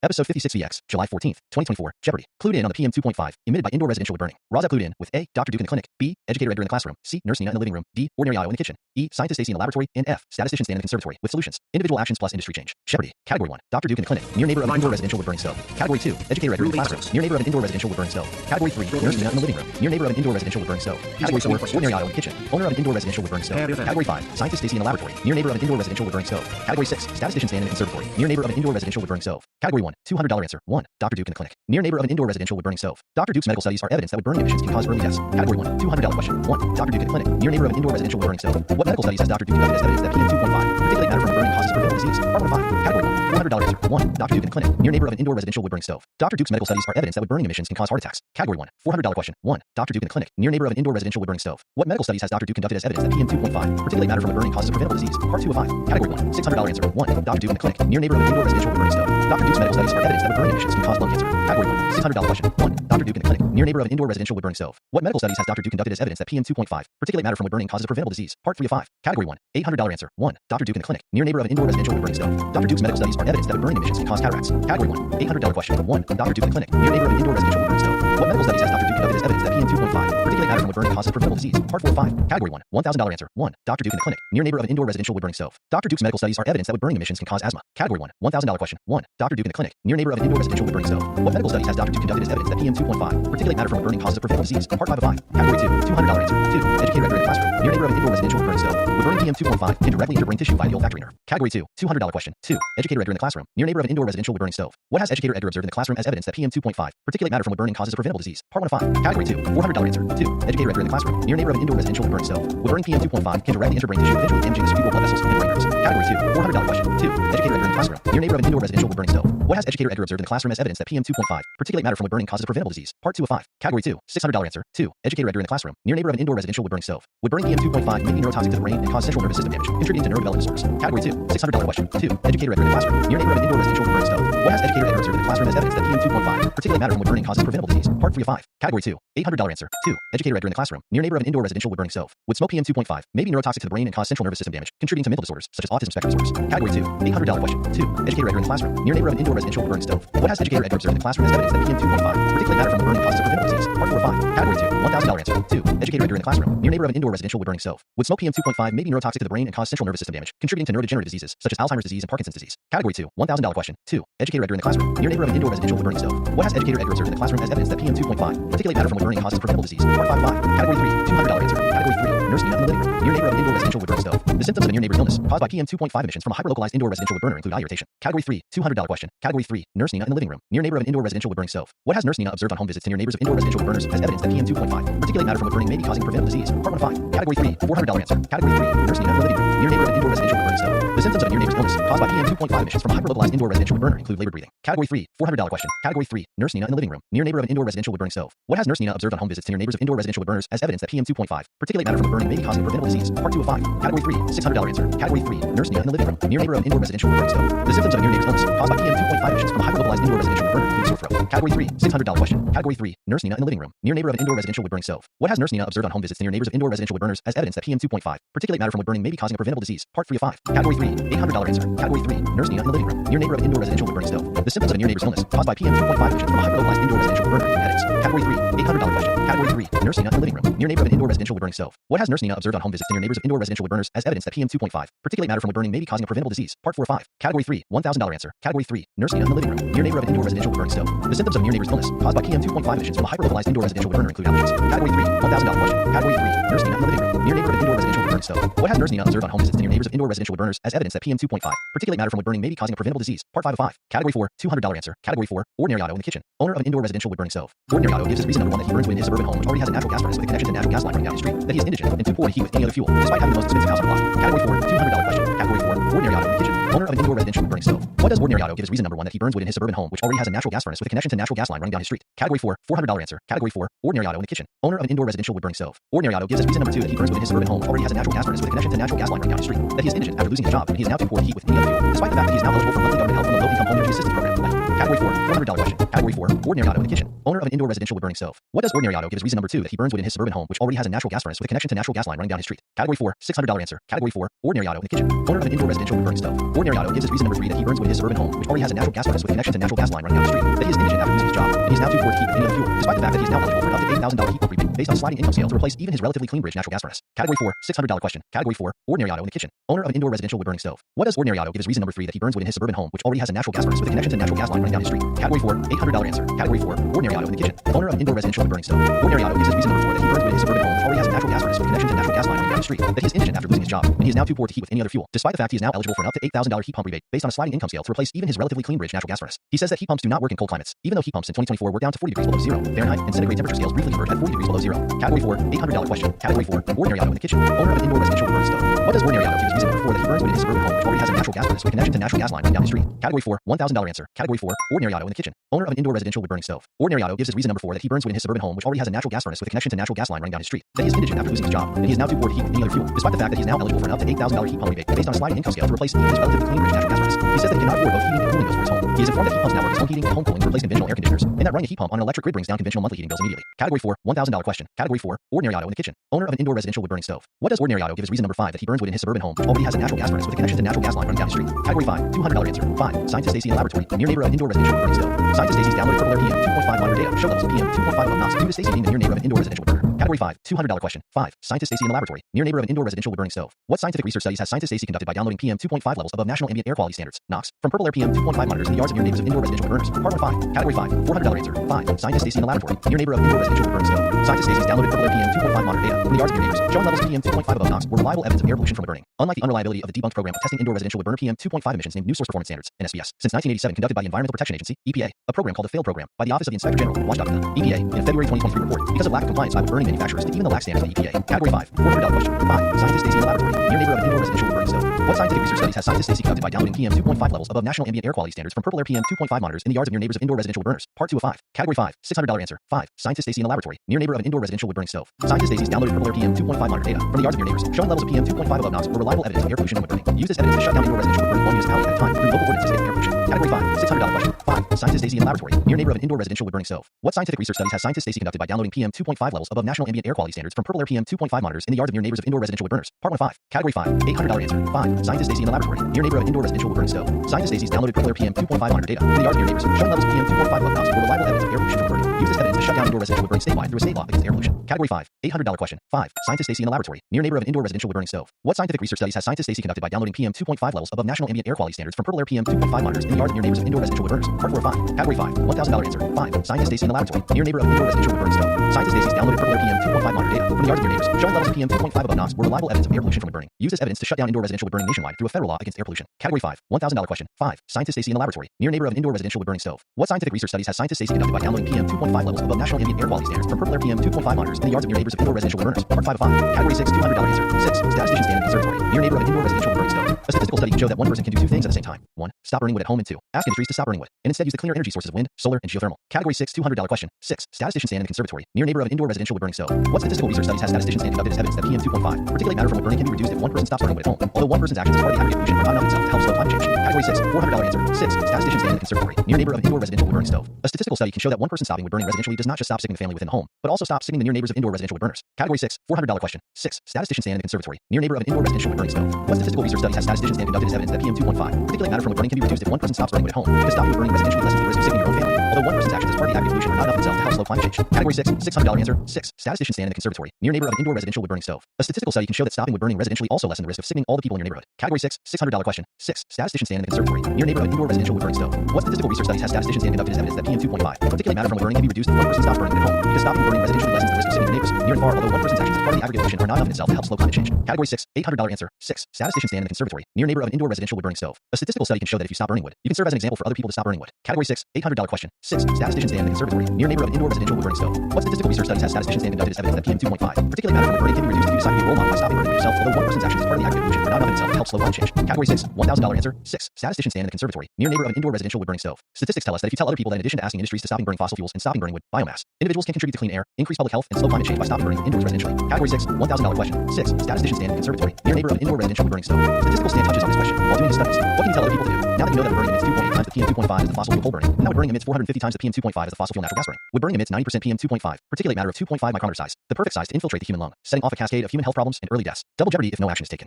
Episode 56 VX, July 14th, 2024, Jeopardy! Clued In on the PM 2.5, emitted by indoor residential wood burning. RAWSEP Clued In with A. Dr. Duke in the clinic, B. Educator Edgar in the classroom, C. Nurse Nina in the living room, D. Ordinary Otto in the kitchen, E. Scientist Stacey in the laboratory, and F. Statistician Stan in the conservatory, with solutions. Individual actions plus industry change. Jeopardy! Category 1, Dr. Duke in the clinic, near neighbor of an indoor residential wood burning stove. Category 2, Educator Edgar in the classroom, near neighbor of an indoor residential wood burning stove. Category 3, Nurse Nina in the living room, near neighbor of an indoor residential wood burning stove. Category 4, Ordinary Otto in the kitchen, owner of an indoor residential wood burning stove. Category 5, Scientist Stacey in the laboratory, near neighbor of an indoor residential wood burning stove. Category 6, Statistician Stan in the conservatory, near neighbor of an indoor residential wood burning stove. Category 1, $200 answer. 1. Dr. Duke in the clinic, near neighbor of an indoor residential wood burning stove. Dr. Duke's medical studies are evidence that wood burning emissions can cause early deaths. Category 1, $200 question. 1. Dr. Duke in the clinic, near neighbor of an indoor residential wood burning stove. What medical studies has Dr. Duke conducted as evidence that PM2.5, particulate matter from wood burning causes preventable disease? Part 1 of 5. Category 1, $400 answer. 1. Dr. Duke in the clinic, near neighbor of an indoor residential wood burning stove. Dr. Duke's medical studies are evidence that wood burning emissions can cause heart attacks. Category 1, $400 question. 1. Dr. Duke in the clinic, near neighbor of an indoor residential wood burning stove. What medical studies has Dr. Duke conducted as evidence that PM2.5, particulate matter from wood burning causes preventable disease? Part 2 of 5. Category 1, $600 answer. 1. Dr. Duke in the clinic, near neighbor of an indoor residential wood burning stove. Dr. Duke's medical studies are evidence that wood burning emissions can cause lung cancer. Category 1, $600 question. 1. Dr. Duke in the clinic, near neighbor of an indoor residential wood burning stove. What medical studies has Dr. Duke conducted as evidence that PM2.5, particulate matter from wood burning causes preventable disease? Part 3 of 5. Category 1, $800 answer. 1. Dr. Duke in the clinic, near neighbor of an indoor residential wood burning stove. Dr. Duke's medical studies are evidence that wood burning emissions can cause cataracts. Category 1, $800 question. 1. Dr. Duke in the clinic, near neighbor of an indoor residential wood burning stove. What medical studies has Dr. Duke conducted as evidence that PM2.5, particulate matter from wood burning causes preventable disease? Part 4 of 5. Category 1, $1,000 answer. 1. Dr. Duke in the clinic, near neighbor of an indoor residential wood burning stove. Dr. Duke's medical studies are evidence that wood burning emissions can cause asthma. Category 1, $1,000 question. 1. Dr. Duke in the clinic, near neighbor of an indoor residential wood burning stove. What medical studies has Dr. Duke conducted as evidence that PM2.5, particulate matter from wood burning causes preventable disease? Part 5 of 5. Category 2, $200 answer. 2. Educator Edgar in the classroom, near neighbor of an indoor residential wood burning stove. Wood burning PM2.5 can directly enter brain tissue via the olfactory nerve. Category 2, $200 question. 2. Educator Edgar in the classroom, near neighbor of an indoor residential wood burning stove. What has Educator Edgar observed in the classroom as evidence that PM2.5, particulate matter from wood burning causes preventable disease? Part 1 of 5. Category 2, $400 answer. 2. Educator Edgar in the classroom, near neighbor of an indoor residential wood burning stove. Wood burning PM2.5 can directly enter brain tissue, eventually damaging the cerebral blood vessels and brain nerves. Category 2, $400 question. 2. Educator Edgar in the classroom, near neighbor of an indoor residential wood burning stove. What has Educator Edgar observed in the classroom as evidence that PM2.5, particulate matter from wood burning causes preventable disease? Part 2 of 5. Category 2, $600 answer. 2. Educator Edgar in the classroom, near neighbor of an indoor residential wood burning stove. Wood burning PM2.5 may be neurotoxic to the brain and cause central nervous system damage, contributing to neurodevelopmental disorders. Category 2, $600 question. 2. Educator Edgar in the classroom, near neighbor of an indoor residential wood burning stove. What has Educator Edgar observed in the classroom as evidence that PM2.5, particulate matter from wood burning causes preventable disease? Part 3 of 5. Category 2, $800 answer. 2. Educator Edgar in the classroom, near neighbor of an indoor residential wood burning stove. Would smoke PM2.5 may be neurotoxic to the brain and cause central nervous system damage, contributing to mental disorders such as autism spectrum disorders. Category 2, $800 question. 2. Educator Edgar in the classroom, near neighbor of an indoor residential wood burning stove. What has Educator Edgar observed in the classroom as evidence that PM2.5, particulate matter from wood burning causes preventable disease? Part 4 of 5. Category 2, $1,000 answer. 2. Educator Edgar in the classroom, near neighbor of an indoor residential wood burning stove. Would smoke PM2.5 may be neurotoxic to the brain and cause central nervous system damage, contributing to neurodegenerative diseases such as Alzheimer's disease and Parkinson's disease. Category 2, $1,000 question. 2. Educator Edgar in the classroom, near neighbor of an indoor residential wood burning stove. What has Educator Edgar observed in the classroom as evidence that PM2.5, particulate matter from wood burning causes preventable disease? Part 5 of 5. Category 3, $200 answer. Category 3, Nurse Nina in the living room, near neighbor of an indoor residential wood burning stove. The symptoms of a near neighbor's illness caused by PM2.5 emissions from a hyperlocalized indoor residential wood burner include eye irritation. Category 3, $200 question. Category 3, Nurse Nina in the living room, near neighbor of an indoor residential wood burning stove. What has Nurse Nina observed on home visits to near neighbors of indoor residential wood burners as evidence that PM2.5, particulate matter from wood burning may be causing preventable disease? Part 1 of 5. Category 3, $400 answer. Category 3, Nurse Nina in the living room, near neighbor of an indoor residential wood burning stove. The symptoms of a near neighbor's illness caused by PM2.5 emissions from a hyperlocalized indoor residential wood burner include labor breathing. Category 3, $400 question. Category 3, Nurse Nina in the living room, near neighbor of an indoor residential wood burning stove. What has Nurse Nina observed on home visits to near neighbors of indoor residential wood burners as evidence that PM2.5, particulate matter from wood burning may be causing preventable disease? Part 2 of 5. Category 3, $600 answer. Category 3, Nurse Nina in the living room, near neighbor of an indoor residential wood burning stove. The symptoms of a near neighbor's illness caused by PM2.5 emissions from a hyperlocalized indoor residential wood burner include sore throat. Category 3, $600 question. Category 3, Nurse Nina in the living room, near neighbor of an indoor residential wood burning stove. What has Nurse Nina observed on home visits to near neighbors of indoor residential wood burners as evidence that PM2.5, particulate matter from wood burning may be causing a preventable disease? Part 3 of 5. Category 3, $800 answer. Category 3, Nurse Nina in the living room, near neighbor of an indoor residential wood burning stove. The symptoms of a near neighbor's illness caused by PM2.5 emissions from a hyperlocalized indoor residential wood burner include headaches. Category 3, $800 question. Category 3, Nurse Nina in the living room, near neighbor of an indoor residential wood burning stove. What has Nurse Nina observed on home visits to near neighbors of indoor residential wood burners as evidence that PM2.5, particulate matter from wood burning may be causing a preventable disease? Part 4 of 5. Category 3, $1,000 answer. Category 3, Nurse Nina in the living room, near neighbor of an indoor residential wood burning stove. The symptoms of a near neighbor's illness caused by PM2.5 emissions from a hyperlocalized indoor residential wood burner include allergies. Category 3, $1,000 question. Category 3, Nurse Nina in the living room, near neighbor of an indoor residential wood burning stove. What has Nurse Nina observed on home visits to near neighbors of indoor residential wood burners as evidence that PM2.5, particulate matter from wood burning may be causing a preventable disease? Part 5 of 5. Category 4, $200 answer. Category 4, Ordinary Otto in the kitchen, owner of an indoor residential wood burning stove. Ordinary Otto gives his reason number 1 that he burns wood in his suburban home which already has a natural gas furnace with a connection to natural gas line running down his street, that he is indigent and too poor to heat with any other fuel, despite having the most expensive house on the block. Category 4, $200 question. Category 4, Ordinary Otto in the kitchen, owner of an indoor residential wood burning stove. What does Ordinary Otto give his reason number 1 that he burns wood in his suburban home which already has a natural gas furnace with a connection to natural gas line running down his street? Category 4, $400 answer. Category 4, Ordinary Otto in the kitchen, owner of an indoor residential wood burning stove. Ordinary Otto gives his reason number 2 that he burns wood in his suburban home which already has a natural gas furnace with a connection to natural gas line running down his street, that he is indigent after losing his job and he is now too poor to heat with any other fuel, despite the fact that he is now eligible for monthly government help from the low-income home energy assistance program. Category 4, $400 question. Category 4, Ordinary Otto in the kitchen, owner of an indoor residential wood burning stove. What does Ordinary Otto give his reason number 2 that he burns wood in his suburban home which already has a natural gas furnace with a connection to natural gas line running down his street? Category 4, $600 answer. Category 4, Ordinary Otto in the kitchen, owner of an indoor residential residential wood burning stove. Ordinary Otto gives his reason number 3 that he burns wood in his suburban home, which already has a natural gas furnace with a connection to natural gas line running down the street. That he is indigent after losing his job, and he is now too poor to heat with any other fuel, despite the fact that he is now eligible for an up to $8,000 heat pump rebate based on a sliding income scale to replace even his relatively clean bridge natural gas furnace. Category 4, $600 question. Category 4, Ordinary Otto in the kitchen. Owner of an indoor residential wood burning stove. What does Ordinary Otto give his reason number 3 that he burns wood in his suburban home, which already has a natural gas furnace with a connection to natural gas line running down his street? Category 4, $800 answer. Category 4, Ordinary Otto in the kitchen. Owner of an indoor residential wood burning stove. Ordinary Otto gives his reason number 4 that he burns wood in his suburban home, which already has a natural gas furnace with a connection to natural gas line running down the street. That he is indigent after losing his job, and he is now too poor to heat with any other fuel, despite the fact he is now eligible for an up to $8,000 heat pump rebate based on a sliding income scale to replace even his relatively clean bridge natural gas furnace. He says that heat pumps do not work in cold climates, even though heat pumps in 2024 were down to 40 degrees below zero Fahrenheit, and centigrade temperature scales briefly converge at 40 degrees below zero. Category 4, $800 question. Category 4, Ordinary Otto in the kitchen. Owner of an indoor residential wood burning stove. What does Ordinary Otto give his reason number 4 that he burns wood in his suburban home, which already has a natural gas furnace with a connection to natural gas line running down the street? Category 4, $1,000 answer. Category 4, Ordinary Otto in the kitchen. Owner of an indoor residential wood burning stove. Ordinary Otto gives his reason number 4 that he burns wood in his suburban home, which already has a natural gas furnace with a connection to natural gas line running down his street. That he is indigent after losing his job, and he is now too poor to heat with any other fuel, despite the fact that he is now eligible for an up to $8,000 heat pump rebate based on a sliding income scale to replace even his relatively clean bridge natural gas furnace. He says that he cannot afford both heating and cooling bills for his home. He is informed that heat pumps now work as home heating and home cooling to replace conventional air conditioners, and that running a heat pump on an electric grid brings down conventional monthly heating bills immediately. Category 4, $1,000 question. Category 4, Ordinary Otto in the kitchen. Owner of an indoor residential wood burning stove. What does Ordinary Otto give his reason number 5 that he burns wood in his suburban home, which already has a natural gas furnace with a connection to natural gas line running down the street? Category 5, $200 answer. 5. Scientist Stacey in the laboratory, near neighbor of an indoor residential wood burning stove. Scientist Stacey's downloaded purple air PM2.5 monitor data show levels of PM2.5 above NOx due to Stacey being the near neighbor of an indoor residential wood burner. Category 5, $200 question. 5. Scientist Stacey in the laboratory, near neighbor of an indoor residential wood burning stove. What scientific research studies has Scientist Stacey conducted by downloading PM2.5 levels above national ambient air quality standards (NOx) from purple air PM2.5 monitors in the yards of near neighbors of indoor residential wood burners? Part 1 5. Category 5, $400 answer. 5. Scientist Stacey in the laboratory, near neighbor of indoor residential wood burning stove. Scientist Stacey's downloaded purple air PM2.5 monitor data from the yards of near neighbors showing levels of PM2.5 above NOx were reliable evidence of air pollution from wood burning. Unlike the unreliability of the debunked program of testing indoor residential wood burner PM2.5 emissions named New Source Performance Standards (NSPS) since 1987, conducted by the Environmental Protection Agency (EPA), a program called the failed program by the Office of the Inspector General (Watchdog) EPA in a February 2023 report because of lack of compliance by wood burning manufacturers to even the lax standards of the EPA. Category 5, $400 question. 5. Scientist Stacey in the laboratory, near neighbor of an indoor residential wood burning stove. What scientific research studies has Scientist Stacey conducted by downloading PM2.5 levels above national ambient air quality standards from purple air PM2.5 monitors in the yards of near neighbors of indoor residential wood burners? Part 2 of 5. Category 5, $600 answer. 5. Scientist Stacey in the laboratory, near neighbor of an indoor residential wood burning stove. Scientist Stacey's downloaded purple air PM2.5 monitor data from the yards of near neighbors showing levels of PM2.5 above NOx were reliable evidence of air pollution from wood burning. Use this evidence to shut down indoor residential wood burning one municipality at a time through local ordinances against air pollution. Category 5, $600 question. 5. Scientist Stacey in the laboratory, near neighbor of an indoor residential wood burning stove. What scientific research studies has Scientist Stacey conducted by downloading PM2.5 levels above national ambient air quality standards from purple air PM2.5 monitors in the yards of near neighbors of indoor residential wood burners? Part 1 5. Category 5, $800 answer. 5. Scientist Stacey in the laboratory, near neighbor of an indoor residential wood burning stove. Scientist Stacey's downloaded purple air PM2.5 monitor data from the yards of near neighbors showing levels of PM2.5 above NOx were reliable evidence of air pollution from wood burning. Use this evidence to shut down indoor residential wood burning statewide through a state law against air pollution. Category 5, $800 question. 5. Scientist Stacey in the laboratory, near neighbor of an indoor residential wood burning stove. What scientific research studies has Scientist Stacey conducted by downloading PM2.5 levels above national ambient air quality standards from purple air PM2.5 monitors in the yards of near neighbors of indoor residential wood burners? Part 4 5. Category 5, $1,000 answer. 5. Scientist Stacey in the laboratory, near neighbor of an indoor residential wood burning stove. Scientist Stacey's downloaded purple air PM2.5 monitor data from the yards of near neighbors showing levels of PM2.5 above NOx were reliable evidence of air pollution from wood burning. Use this evidence to shut down indoor residential wood burning nationwide through a federal law against air pollution. Category 5, $1,000 question. 5. Scientist Stacey in the laboratory, near neighbor of an indoor residential wood burning stove. What scientific research studies has Scientist Stacey conducted by downloading PM2.5 levels above national ambient air quality standards from purple air PM2.5 monitors in the yards of near neighbors of indoor residential wood burners? Part 5 of 5. Category 6, $200 answer. 6. Statistician Stan in Conservatory, near neighbor of an indoor residential wood burning stove. A statistical study can show that one person can do 2 things at the same time. 1. Stop burning wood at home, and 2. Ask industries to stop burning wood and instead use the cleaner energy sources of wind, solar, and geothermal. Category 6, $200 question. 6. Statistician Stan in the Conservatory, near neighbor of an indoor residential wood burning stove. What statistical research studies has Statistician Stan conducted as evidence that PM2.5 particulate matter from wood burning can be reduced if one person stops burning wood at home, although one person's actions as part of the aggregate pollution are not enough itself to help slow climate change? Category 6, $400 answer. 6. Statistician Stan in the Conservatory, near neighbor of an indoor residential wood burning stove. A statistical study can show that one person stopping wood burning residentially does not just stop sickening the family within the home, but also stop sickening the near neighbors of indoor residential wood burners. Category 6, $400 question. 6. Statistician Stan in the Conservatory, near neighbor of an indoor residential wood burning stove. What statistical research studies has Statistician Stan conducted as evidence that PM2.5 particulate matter from wood burning can be reduced if one person stops burning wood at home, because stopping wood burning residentially lessens the risk of sickening your own family, although one person's actions as part of the aggregate pollution are not enough itself to help slow climate change? Category 6, $600 answer. 6. Statistician Stan in the Conservatory, near neighbor of an indoor residential wood burning stove. A statistical study can show that stopping wood burning residentially also lessens the risk of sickening all the people in your neighborhood. Category 6, $600 question. 6. Statistician Stan in the Conservatory, near neighbor of an indoor residential wood burning stove. What statistical research studies has Statistician Stan conducted as evidence that PM2.5 particulate matter from wood burning can be reduced if one person stops burning wood at home, because stopping wood burning residentially lessens the risk of sickening your neighbors near and far, although one person's actions as part of the aggregate pollution are not enough in itself to help slow climate change? Category 6, $800 answer. 6. Statistician Stan in the Conservatory, near neighbor of an indoor residential wood burning stove. A statistical study can show that if you stop burning wood, you can serve as an example for other people to stop burning wood. Category 6, $800 question. 6. Statistician Stan in the Conservatory, near neighbor of an indoor residential wood burning stove. What statistical research studies has Statistician Stan conducted as evidence that PM2.5 particulate matter from wood burning can be reduced if you decide to be a role model by stopping burning yourself, although one person's actions as part of the aggregate pollution are not enough in itself to help slow climate change? Category 6, $1,000 answer. 6. Statistician Stan in the Conservatory, near neighbor of an indoor residential wood burning stove. Statistics tell us that if you tell other people that in addition to asking industries to stop burning fossil fuels and stopping burning wood, biomass, individuals can contribute to clean air, increase public health, and slow climate change by stopping burning indoors residentially. Category 6, $1,000 question. 6. Statistician Stan in the Conservatory, near neighbor of an indoor residential wood burning stove. Statistical Stan touches on this question. While doing his studies, what can you tell other people to do? Now that you know that wood burning emits 2.8 times the PM2.5 as the fossil fuel coal burning, and now wood burning emits 450 times the PM2.5 as the fossil fuel natural gas burning. Wood burning emits 90% PM2.5, particulate matter of 2.5 micrometer size, the perfect size to infiltrate the human lung, setting off a cascade of human health problems and early deaths. Double jeopardy if no action is taken.